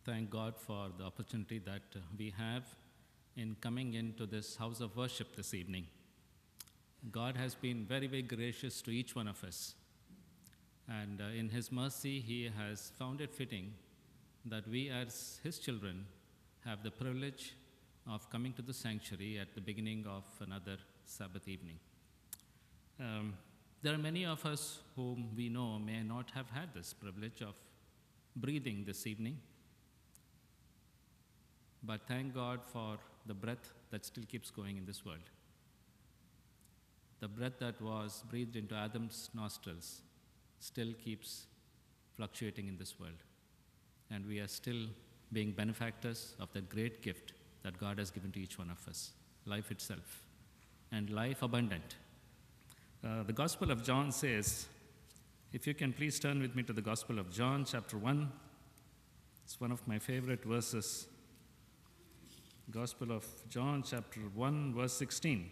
thank God for the opportunity that we have in coming into this house of worship this evening. God has been very, very gracious to each one of us. And in His mercy, He has found it fitting that we, as His children, have the privilege of coming to the sanctuary at the beginning of another Sabbath evening. There are many of us whom we know may not have had this privilege of breathing this evening. But thank God for the breath that still keeps going in this world. The breath that was breathed into Adam's nostrils still keeps fluctuating in this world. And we are still being benefactors of that great gift that God has given to each one of us, life itself, and life abundant. The Gospel of John says, if you can please turn with me to the Gospel of John, chapter 1. It's one of my favorite verses. Gospel of John, chapter 1, verse 16.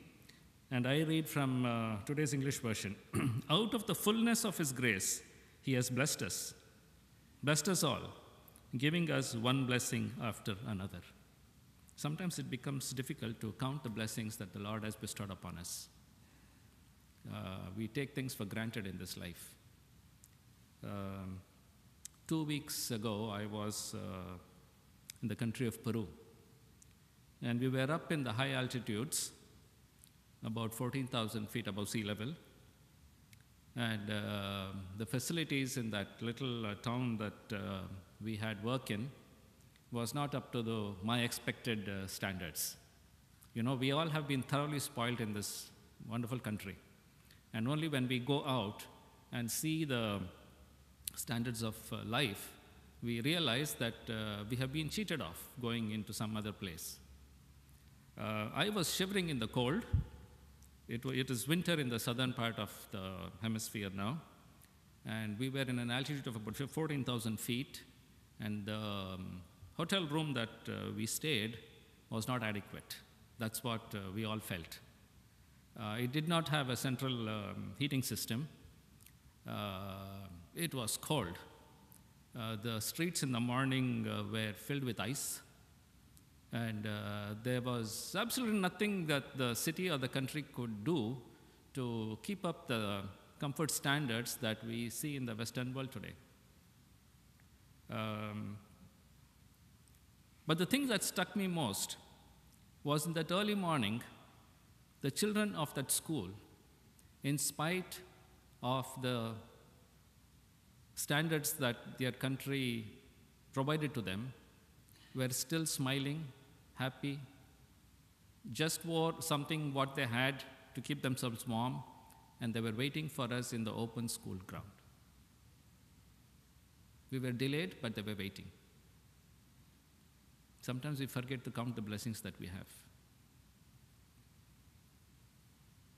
And I read from today's English version. Out of the fullness of His grace, He has blessed us all, giving us one blessing after another. Sometimes it becomes difficult to count the blessings that the Lord has bestowed upon us. We take things for granted in this life. 2 weeks ago, I was in the country of Peru. And we were up in the high altitudes, about 14,000 feet above sea level. And the facilities in that little town that we had work in was not up to my expected standards. You know, we all have been thoroughly spoiled in this wonderful country. And only when we go out and see the standards of life, we realize that we have been cheated off going into some other place. I was shivering in the cold. It is winter in the southern part of the hemisphere now. And we were in an altitude of about 14,000 feet. And the hotel room that we stayed was not adequate. That's what we all felt. It did not have a central heating system. It was cold. The streets in the morning were filled with ice. And there was absolutely nothing that the city or the country could do to keep up the comfort standards that we see in the Western world today. But the thing that struck me most was in that early morning, the children of that school, in spite of the standards that their country provided to them, were still smiling, happy, just wore something what they had to keep themselves warm, and they were waiting for us in the open school ground. We were delayed, but they were waiting. Sometimes we forget to count the blessings that we have.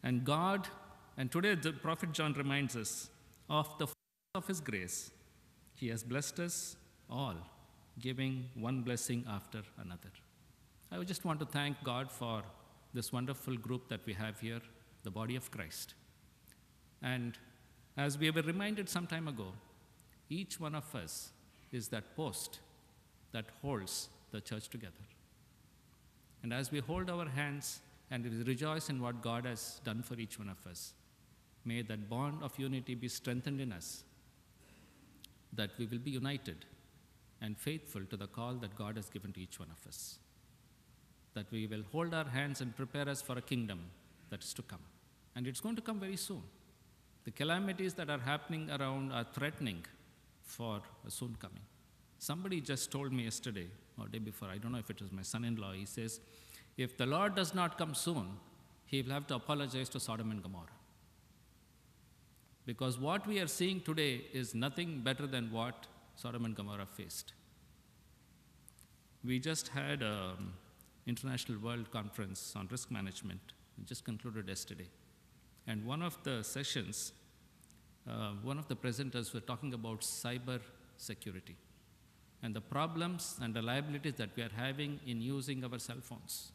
And God, and today the prophet John reminds us of the fullness of His grace. He has blessed us all, giving one blessing after another. I would just want to thank God for this wonderful group that we have here, the body of Christ. And as we were reminded some time ago, each one of us is that post that holds the church together. And as we hold our hands and we rejoice in what God has done for each one of us, may that bond of unity be strengthened in us, that we will be united and faithful to the call that God has given to each one of us, that we will hold our hands and prepare us for a kingdom that is to come. And it's going to come very soon. The calamities that are happening around are threatening for a soon coming. Somebody just told me yesterday or day before, I don't know if it was my son-in-law, he says, if the Lord does not come soon, He will have to apologize to Sodom and Gomorrah. Because what we are seeing today is nothing better than what Sodom and Gomorrah faced. We just had an International World Conference on Risk Management. It just concluded yesterday. And one of the sessions, one of the presenters were talking about cyber security and the problems and the liabilities that we are having in using our cell phones.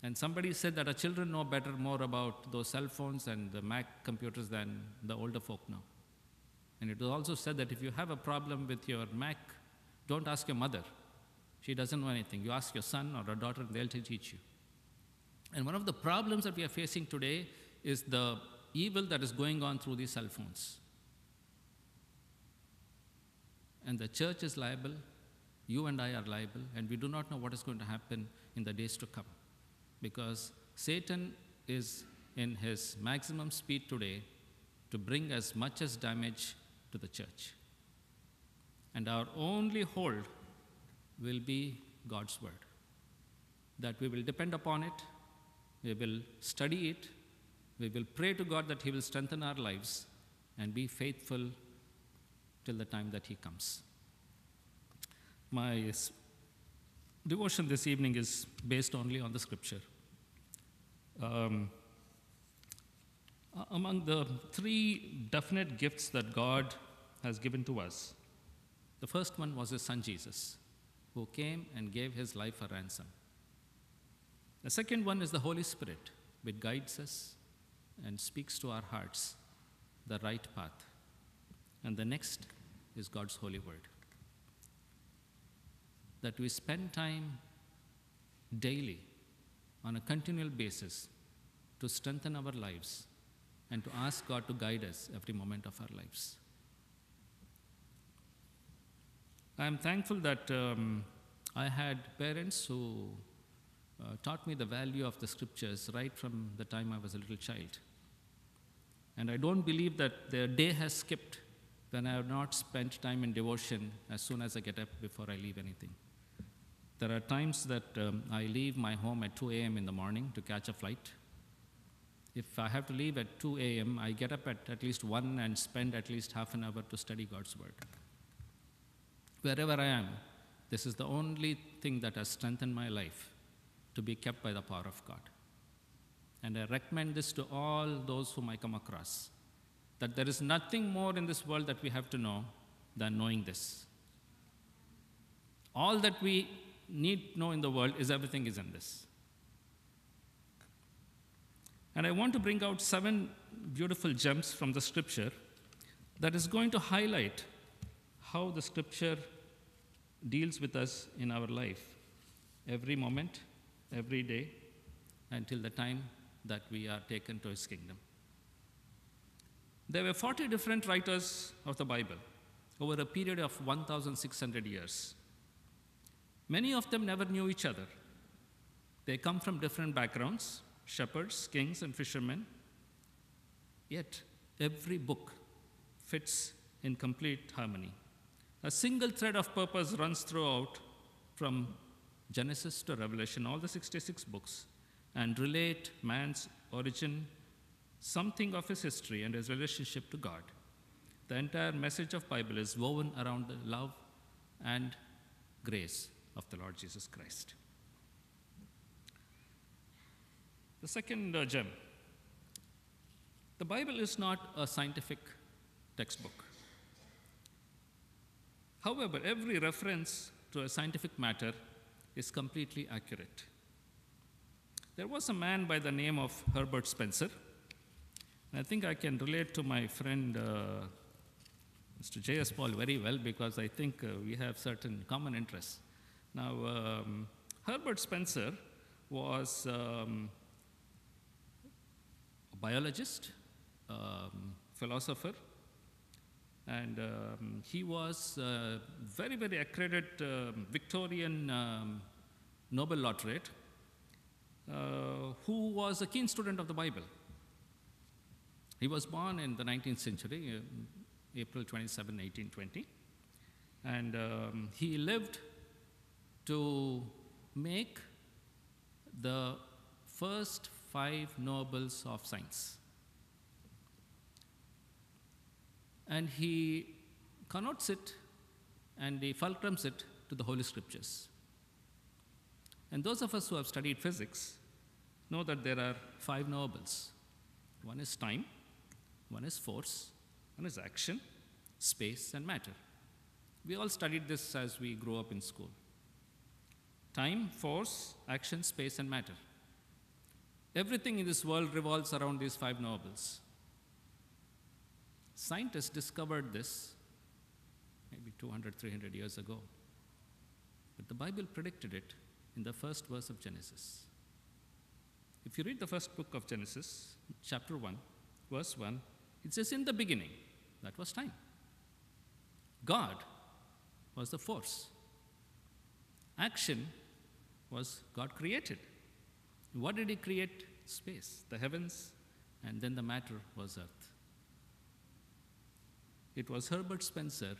And somebody said that our children know more about those cell phones and the Mac computers than the older folk know. And it was also said that if you have a problem with your Mac, don't ask your mother. She doesn't know anything. You ask your son or a daughter, and they'll teach you. And one of the problems that we are facing today is the evil that is going on through these cell phones. And the church is liable, you and I are liable, and we do not know what is going to happen in the days to come. Because Satan is in his maximum speed today to bring as much as damage to the church. And our only hold will be God's word. That we will depend upon it, we will study it, we will pray to God that He will strengthen our lives and be faithful till the time that He comes. My devotion this evening is based only on the scripture. Among the three definite gifts that God has given to us, the first one was His Son Jesus, who came and gave His life a ransom. The second one is the Holy Spirit, which guides us and speaks to our hearts the right path. And the next is God's holy word. That we spend time daily on a continual basis to strengthen our lives and to ask God to guide us every moment of our lives. I am thankful that I had parents who taught me the value of the scriptures right from the time I was a little child. And I don't believe that their day has skipped when I have not spent time in devotion as soon as I get up before I leave anything. There are times that I leave my home at 2 a.m. in the morning to catch a flight. If I have to leave at 2 a.m., I get up at least 1 and spend at least half an hour to study God's word. Wherever I am, this is the only thing that has strengthened my life to be kept by the power of God. And I recommend this to all those whom I come across, that there is nothing more in this world that we have to know than knowing this. All that we need to know in the world is everything is in this. And I want to bring out 7 beautiful gems from the scripture that is going to highlight how the scripture deals with us in our life every moment, every day, until the time that we are taken to His kingdom. There were 40 different writers of the Bible over a period of 1,600 years. Many of them never knew each other. They come from different backgrounds, shepherds, kings, and fishermen. Yet, every book fits in complete harmony. A single thread of purpose runs throughout from Genesis to Revelation, all the 66 books, and relate man's origin, something of his history, and his relationship to God. The entire message of the Bible is woven around the love and grace of the Lord Jesus Christ. The second gem. The Bible is not a scientific textbook. However, every reference to a scientific matter is completely accurate. There was a man by the name of Herbert Spencer. And I think I can relate to my friend Mr. J.S. Paul very well, because I think we have certain common interests. Now, Herbert Spencer was a biologist, philosopher, and he was a very, very accredited Victorian Nobel laureate who was a keen student of the Bible. He was born in the 19th century, April 27, 1820, and he lived to make the first 5 Nobels of science. And he connotes it and he fulcrums it to the Holy Scriptures. And those of us who have studied physics know that there are 5 Nobels. One is time, one is force, one is action, space, and matter. We all studied this as we grew up in school. Time, force, action, space, and matter. Everything in this world revolves around these 5 Nobels. Scientists discovered this maybe 200, 300 years ago. But the Bible predicted it in the first verse of Genesis. If you read the first book of Genesis, chapter 1, verse 1, it says, "In the beginning," that was time. God was the force. Action was God created. What did He create? Space, the heavens, and then the matter was earth. It was Herbert Spencer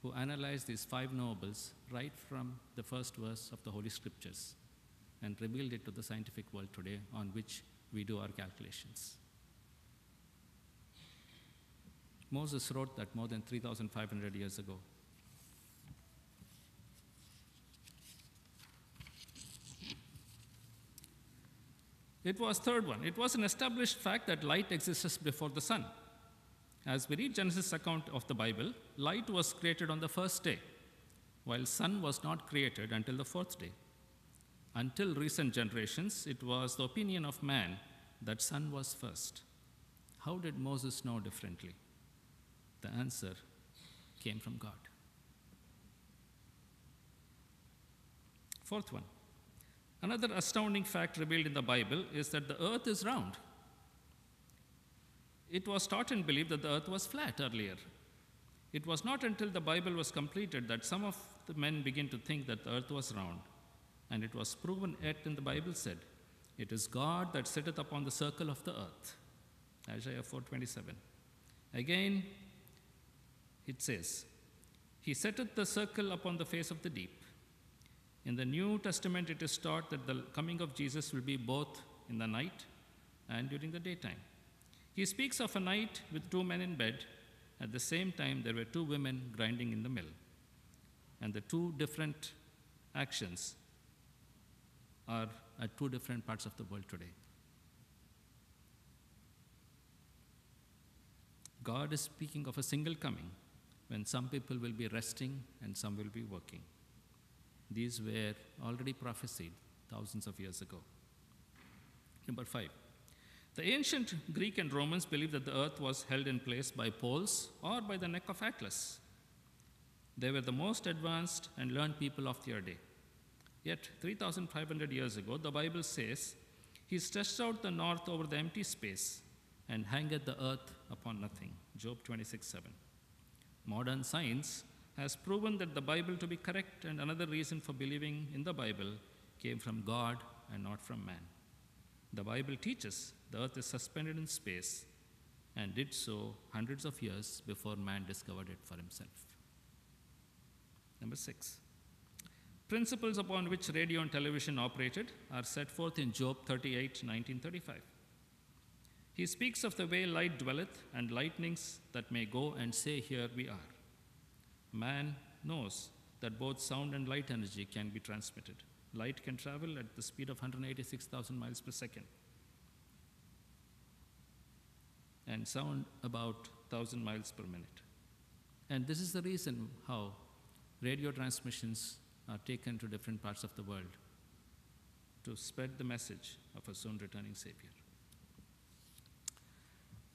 who analyzed these 5 nobles right from the first verse of the Holy Scriptures and revealed it to the scientific world today, on which we do our calculations. Moses wrote that more than 3,500 years ago. It was third one. It was an established fact that light exists before the sun. As we read Genesis account of the Bible, light was created on the first day, while sun was not created until the 4th day. Until recent generations, it was the opinion of man that sun was first. How did Moses know differently? The answer came from God. Fourth one. Another astounding fact revealed in the Bible is that the earth is round. It was taught and believed that the earth was flat earlier. It was not until the Bible was completed that some of the men began to think that the earth was round. And it was proven yet in the Bible said, "It is God that sitteth upon the circle of the earth." Isaiah 4:27. Again, it says, "He setteth the circle upon the face of the deep." In the New Testament, it is taught that the coming of Jesus will be both in the night and during the daytime. He speaks of a night with 2 men in bed. At the same time, there were 2 women grinding in the mill. And the 2 different actions are at 2 different parts of the world today. God is speaking of a single coming when some people will be resting and some will be working. These were already prophesied thousands of years ago. Number 5. The ancient Greek and Romans believed that the earth was held in place by poles or by the neck of Atlas. They were the most advanced and learned people of their day. Yet, 3,500 years ago, the Bible says, "He stretched out the north over the empty space and hangeth the earth upon nothing." Job 26:7. Modern science has proven that the Bible to be correct, and another reason for believing in the Bible came from God and not from man. The Bible teaches the earth is suspended in space and did so hundreds of years before man discovered it for himself. Number 6. Principles upon which radio and television operated are set forth in Job 38:19-35. He speaks of the way light dwelleth, and lightnings that may go and say, "Here we are." Man knows that both sound and light energy can be transmitted. Light can travel at the speed of 186,000 miles per second, and sound about 1,000 miles per minute. And this is the reason how radio transmissions are taken to different parts of the world to spread the message of a soon returning Savior.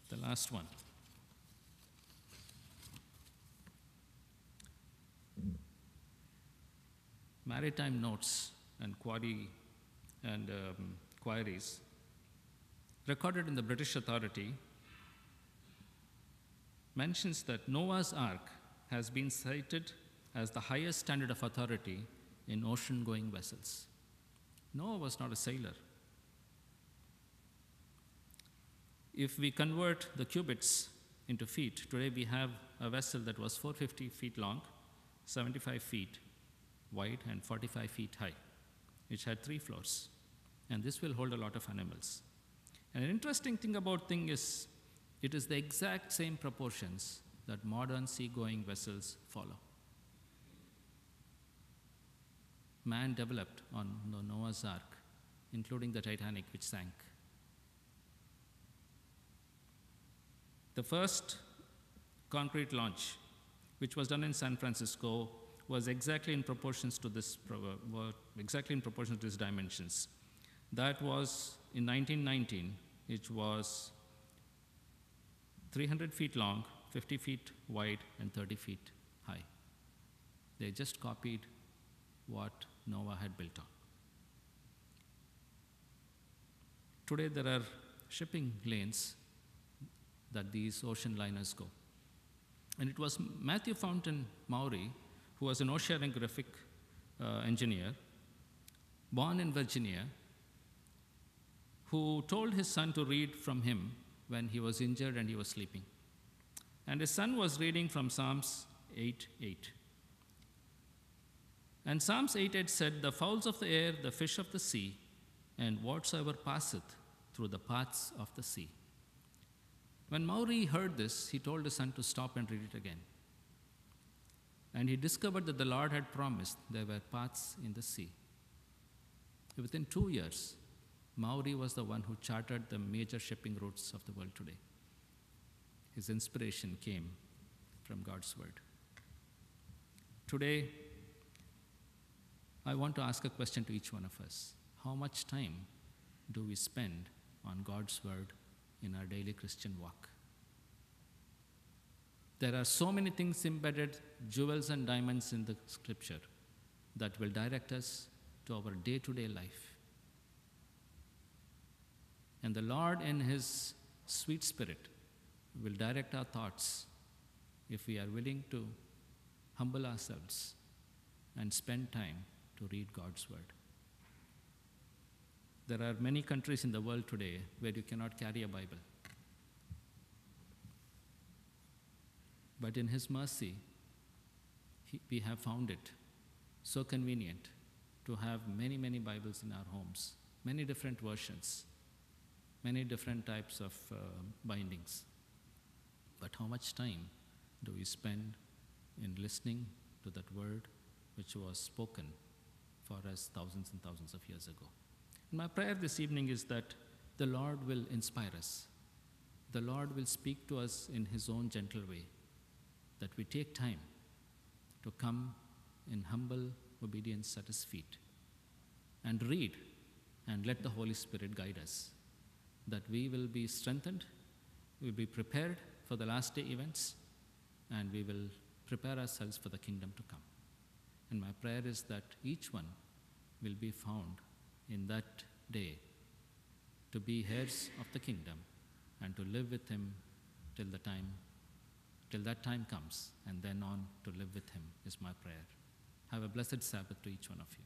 The last one. Maritime notes and queries recorded in the British Authority mentions that Noah's Ark has been cited as the highest standard of authority in ocean-going vessels. Noah was not a sailor. If we convert the cubits into feet, today we have a vessel that was 450 feet long, 75 feet wide, and 45 feet high, which had 3 floors. And this will hold a lot of animals. And an interesting thing about thing is, it is the exact same proportions that modern seagoing vessels follow. Man developed on the Noah's Ark, including the Titanic, which sank. The first concrete launch, which was done in San Francisco, was exactly in proportions to these dimensions. That was in 1919. It was 300 feet long 50 feet wide and 30 feet high. They just copied what Noah had built on. Today there are shipping lanes that these ocean liners go. And it was Matthew Fountain Maury, who was an oceanographic engineer, born in Virginia, who told his son to read from him when he was injured and he was sleeping. And his son was reading from Psalms 8:8. And Psalms 8:8 said, "The fowls of the air, the fish of the sea, and whatsoever passeth through the paths of the sea." When Maury heard this, he told his son to stop and read it again. And he discovered that the Lord had promised there were paths in the sea. Within 2 years, Maury was the one who charted the major shipping routes of the world today. His inspiration came from God's word. Today, I want to ask a question to each one of us. How much time do we spend on God's word in our daily Christian walk? There are so many things embedded, jewels and diamonds in the scripture that will direct us to our day-to-day life. And the Lord in his sweet spirit will direct our thoughts if we are willing to humble ourselves and spend time to read God's word. There are many countries in the world today where you cannot carry a Bible. But in his mercy, we have found it so convenient to have many, many Bibles in our homes, many different versions, many different types of bindings. But how much time do we spend in listening to that word which was spoken for us thousands and thousands of years ago? And my prayer this evening is that the Lord will inspire us. The Lord will speak to us in his own gentle way, that we take time to come in humble obedience at his feet and read and let the Holy Spirit guide us, that we will be strengthened, we will be prepared for the last day events, and we will prepare ourselves for the kingdom to come. And my prayer is that each one will be found in that day to be heirs of the kingdom and to live with him till that time comes, and then on to live with him is my prayer. Have a blessed Sabbath to each one of you.